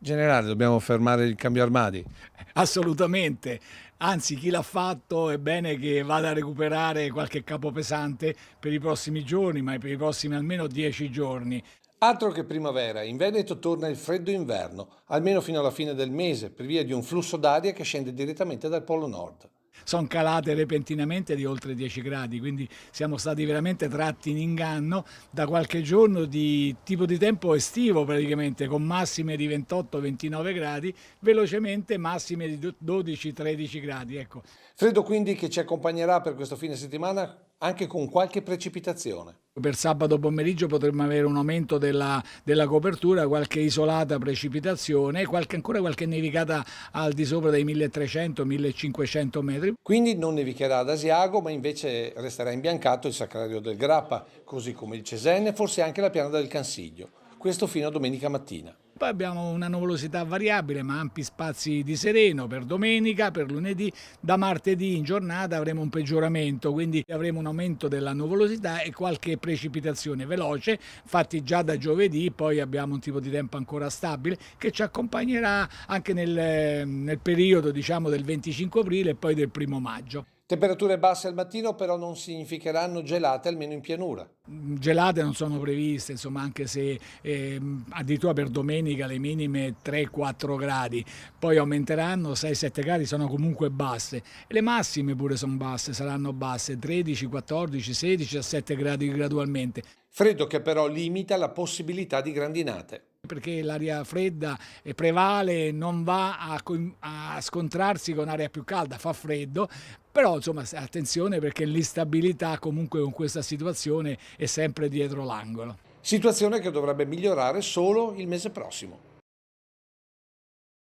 Generale, dobbiamo fermare il cambio armadi. Assolutamente, anzi chi l'ha fatto è bene che vada a recuperare qualche capo pesante per i prossimi giorni, ma per i prossimi almeno 10 giorni. Altro che primavera, in Veneto torna il freddo inverno, almeno fino alla fine del mese, per via di un flusso d'aria che scende direttamente dal Polo Nord. Sono calate repentinamente di oltre 10 gradi, quindi siamo stati veramente tratti in inganno da qualche giorno di tipo di tempo estivo praticamente, con massime di 28-29 gradi, velocemente massime di 12-13 gradi. Ecco. Freddo quindi che ci accompagnerà per questo fine settimana anche con qualche precipitazione. Per sabato pomeriggio potremmo avere un aumento della copertura, qualche isolata precipitazione e ancora qualche nevicata al di sopra dei 1300-1500 metri. Quindi non nevicherà ad Asiago, ma invece resterà imbiancato il Sacrario del Grappa, così come il Cesena e forse anche la Piana del Cansiglio. Questo fino a domenica mattina. Poi abbiamo una nuvolosità variabile, ma ampi spazi di sereno per domenica, per lunedì. Da martedì in giornata avremo un peggioramento, quindi avremo un aumento della nuvolosità e qualche precipitazione veloce. Infatti già da giovedì poi abbiamo un tipo di tempo ancora stabile che ci accompagnerà anche nel periodo, diciamo, del 25 aprile e poi del 1° maggio. Temperature basse al mattino però non significheranno gelate almeno in pianura. Gelate non sono previste, insomma, anche se addirittura per domenica le minime 3-4 gradi, poi aumenteranno 6-7 gradi, sono comunque basse, e le massime pure sono basse, saranno basse 13, 14, 16 a 7 gradi gradualmente. Freddo che però limita la possibilità di grandinate. Perché l'aria fredda prevale, non va a scontrarsi con aria più calda, fa freddo, però insomma attenzione perché l'instabilità comunque con questa situazione è sempre dietro l'angolo. Situazione che dovrebbe migliorare solo il mese prossimo.